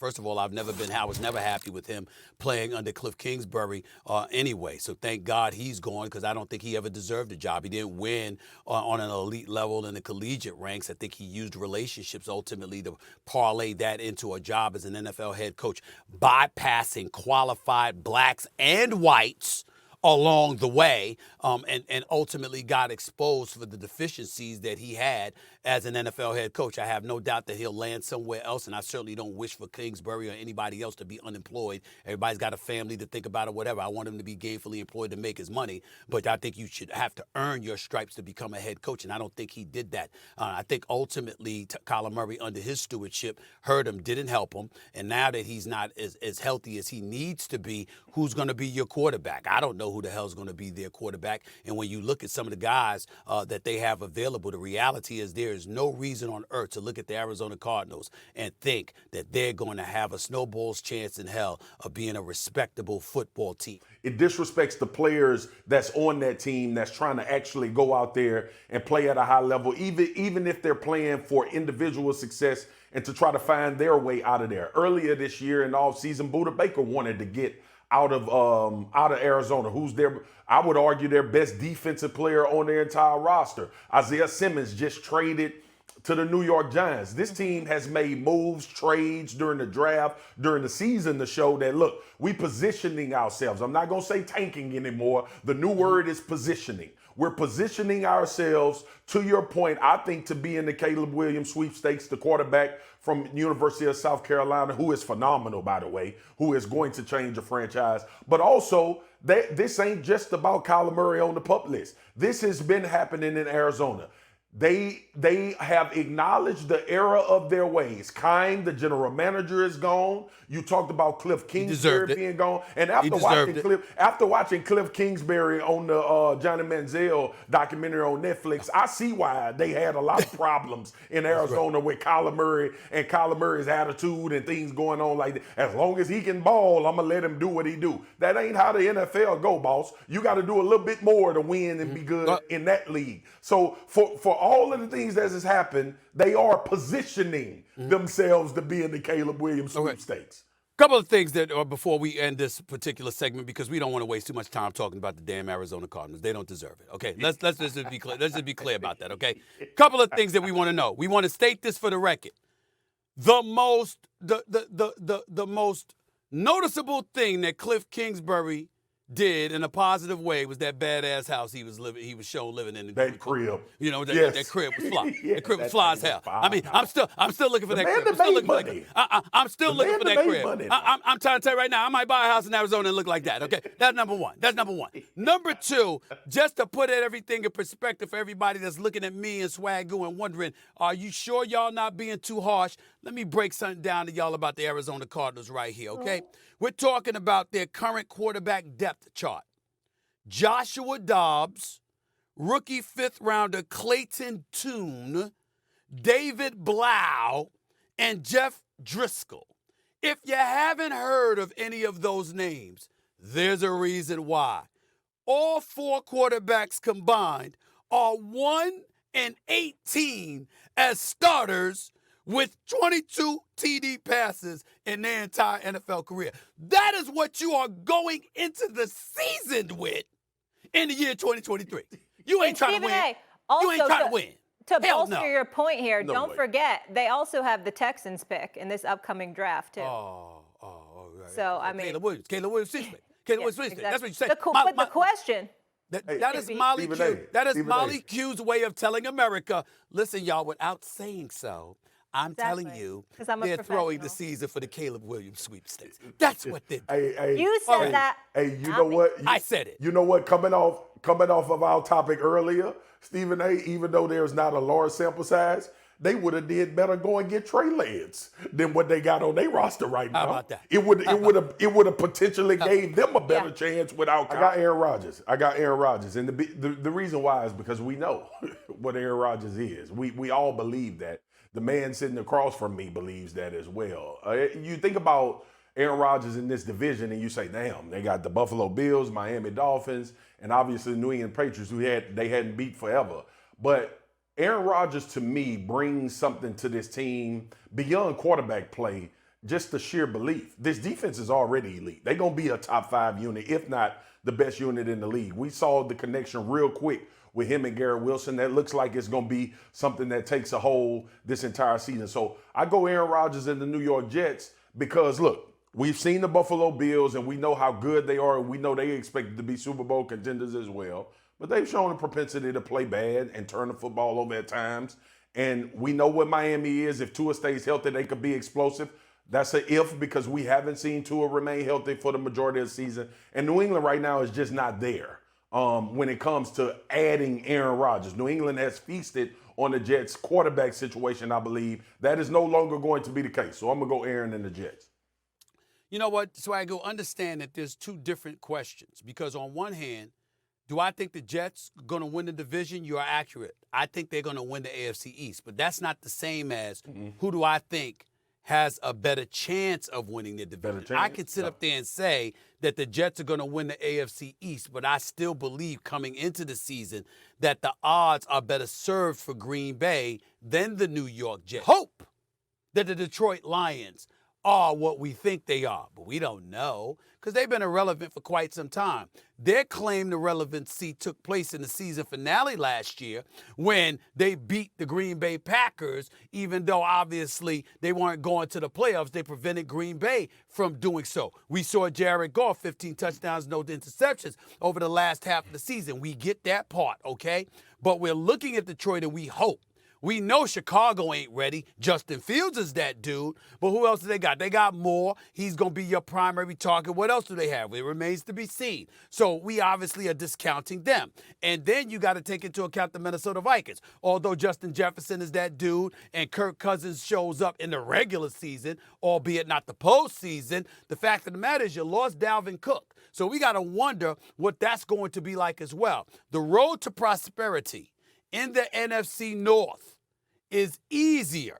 First of all, I was never happy with him playing under Cliff Kingsbury anyway. So thank God he's gone, because I don't think he ever deserved the job. He didn't win on an elite level in the collegiate ranks. I think he used relationships ultimately to parlay that into a job as an NFL head coach, bypassing qualified blacks and whites along the way, and ultimately got exposed for the deficiencies that he had as an NFL head coach. I have no doubt that he'll land somewhere else, and I certainly don't wish for Kingsbury or anybody else to be unemployed. Everybody's got a family to think about or whatever. I want him to be gainfully employed to make his money, but I think you should have to earn your stripes to become a head coach, and I don't think he did that. I think ultimately Kyler Murray, under his stewardship, hurt him, didn't help him, and now that he's not as healthy as he needs to be, who's going to be your quarterback? I don't know who the hell's going to be their quarterback. And when you look at some of the guys that they have available, the reality is there is no reason on earth to look at the Arizona Cardinals and think that they're going to have a snowball's chance in hell of being a respectable football team. It disrespects the players that's on that team that's trying to actually go out there and play at a high level, even if they're playing for individual success and to try to find their way out of there. Earlier this year in the offseason, Buda Baker wanted to get out of Arizona, who's I would argue, their best defensive player on their entire roster. Isaiah Simmons just traded to the New York Giants. This team has made moves, trades during the draft, during the season to show that, look, we positioning ourselves. I'm not going to say tanking anymore. The new word is positioning. We're positioning ourselves, to your point, I think, to be in the Caleb Williams sweepstakes, the quarterback from University of South Carolina, who is phenomenal, by the way, who is going to change the franchise. But also, this ain't just about Kyler Murray on the PUP list. This has been happening in Arizona. They have acknowledged the era of their ways. Kime, the general manager, is gone. You talked about Cliff Kingsbury being gone. And after watching Cliff Kingsbury on the Johnny Manziel documentary on Netflix, I see why they had a lot of problems in Arizona with Kyler Murray and Kyler Murray's attitude and things going on like that. As long as he can ball, I'm going to let him do what he do. That ain't how the NFL go, boss. You got to do a little bit more to win and be good in that league. So for all of the things that has happened, they are positioning themselves to be in the Caleb Williams sweepstakes. Couple of things that before we end this particular segment, because we don't want to waste too much time talking about the damn Arizona Cardinals. They don't deserve it. Okay, let's just be clear. Let's just be clear about that. Okay, couple of things that we want to know. We want to state this for the record. The most noticeable thing that Cliff Kingsbury did in a positive way was that badass house he was shown living in. That crib. You know, that crib was fly. That crib was fly as hell. I mean, I'm still looking for that crib. I'm still looking for that crib. I'm trying to tell you right now, I might buy a house in Arizona and look like that, okay? That's number one. Number two, just to put everything in perspective for everybody that's looking at me and Swagoo and wondering, are you sure y'all not being too harsh? Let me break something down to y'all about the Arizona Cardinals right here, okay? We're talking about their current quarterback depth chart. Joshua Dobbs, rookie fifth-rounder Clayton Tune, David Blau, and Jeff Driscoll. If you haven't heard of any of those names, there's a reason why. All four quarterbacks combined are 1-18 as starters with 22 TD passes in their entire NFL career. That is what you are going into the season with in the year 2023. You ain't trying to win. You ain't trying to win. To bolster your point here, don't forget, they also have the Texans pick in this upcoming draft, too. Right. So, I mean. Caleb Williams, Williams. Exactly. That's what you say. But the question. That is Molly Q. That is Molly Q's way of telling America, listen, y'all, without saying so, I'm telling you, they're throwing the season for the Caleb Williams sweepstakes. That's what they're doing. You said that. Hey, you know what? I said it. You know what? Coming off of our topic earlier, Stephen A., even though there's not a large sample size, they would have did better go and get Trey Lance than what they got on their roster right now. How about that? It would have potentially gave them a better chance without. I got Aaron Rodgers, and the reason why is because we know what Aaron Rodgers is. We all believe that. The man sitting across from me believes that as well. You think about Aaron Rodgers in this division and you say, damn, they got the Buffalo Bills, Miami Dolphins, and obviously the New England Patriots who they hadn't beat forever. But Aaron Rodgers, to me, brings something to this team beyond quarterback play just the sheer belief. This defense is already elite. They're going to be a top 5 unit, if not the best unit in the league. We saw the connection real quick with him and Garrett Wilson. That looks like it's going to be something that takes a hold this entire season. So I go Aaron Rodgers and the New York Jets because, look, we've seen the Buffalo Bills and we know how good they are. And we know they expected to be Super Bowl contenders as well. But they've shown a propensity to play bad and turn the football over at times. And we know what Miami is. If Tua stays healthy, they could be explosive. That's an if because we haven't seen Tua remain healthy for the majority of the season. And New England right now is just not there when it comes to adding Aaron Rodgers. New England has feasted on the Jets' quarterback situation, I believe. That is no longer going to be the case. So I'm going to go Aaron and the Jets. You know what, Swaggo? Understand that there's two different questions because on one hand, do I think the Jets are going to win the division? You are accurate. I think they're going to win the AFC East. But that's not the same as who do I think has a better chance of winning the division. I could sit up there and say that the Jets are going to win the AFC East, but I still believe coming into the season that the odds are better served for Green Bay than the New York Jets. Hope that the Detroit Lions are what we think they are, but we don't know because they've been irrelevant for quite some time. Their claim to relevancy took place in the season finale last year when they beat the Green Bay Packers, even though obviously they weren't going to the playoffs. They prevented Green Bay from doing so. We saw Jared Goff, 15 touchdowns, no interceptions over the last half of the season. We get that part, okay? But we're looking at Detroit and we hope. We know Chicago ain't ready. Justin Fields is that dude. But who else do they got? They got Moore. He's going to be your primary target. What else do they have? It remains to be seen. So we obviously are discounting them. And then you got to take into account the Minnesota Vikings. Although Justin Jefferson is that dude and Kirk Cousins shows up in the regular season, albeit not the postseason, the fact of the matter is you lost Dalvin Cook. So we got to wonder what that's going to be like as well. The road to prosperity in the NFC North is easier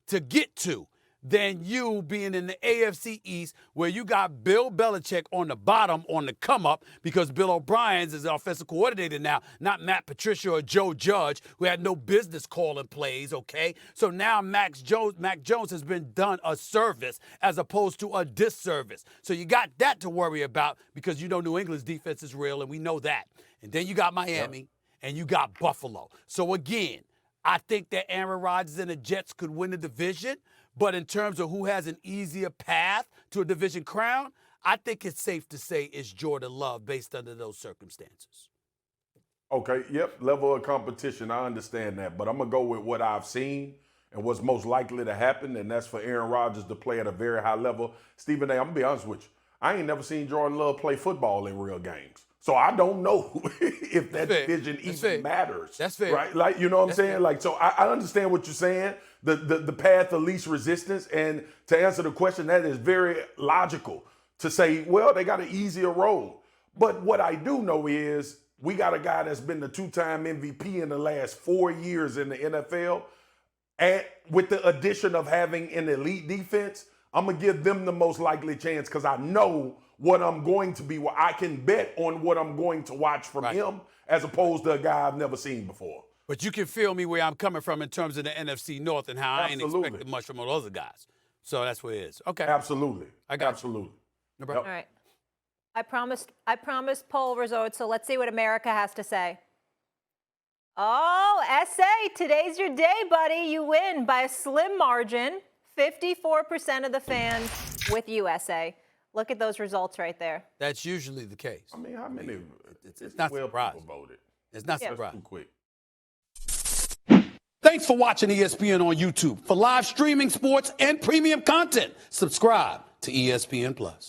to get to than you being in the AFC East where you got Bill Belichick on the bottom on the come up because Bill O'Brien's is the offensive coordinator now, not Matt Patricia or Joe Judge who had no business calling plays, okay? So now Mac Jones has been done a service as opposed to a disservice. So you got that to worry about because you know New England's defense is real and we know that. And then you got Miami and you got Buffalo. So again, I think that Aaron Rodgers and the Jets could win the division, but in terms of who has an easier path to a division crown, I think it's safe to say it's Jordan Love based under those circumstances. Okay, yep, level of competition, I understand that, but I'm going to go with what I've seen and what's most likely to happen, and that's for Aaron Rodgers to play at a very high level. Stephen A., I'm going to be honest with you, I ain't never seen Jordan Love play football in real games. So I don't know if that division even matters. That's fair. Right? Like, you know what I'm saying? Like, so I understand what you're saying, the path of least resistance. And to answer the question, that is very logical to say, well, they got an easier road. But what I do know is we got a guy that's been the 2-time MVP in the last 4 years in the NFL. And with the addition of having an elite defense, I'm going to give them the most likely chance because I know what I'm going to be. I can bet on what I'm going to watch from him as opposed to a guy I've never seen before. But you can feel me where I'm coming from in terms of the NFC North and how I ain't expecting much from those other guys. So that's what it is. Okay. Absolutely. I got Absolutely. You. No All right. I promised poll results, so let's see what America has to say. Oh, SA, today's your day, buddy. You win by a slim margin. 54% of the fans with USA. Look at those results right there. That's usually the case. I mean, how many? It's not surprising. It's not surprising. Too quick. Thanks for watching ESPN on YouTube. For live streaming sports and premium content, subscribe to ESPN Plus.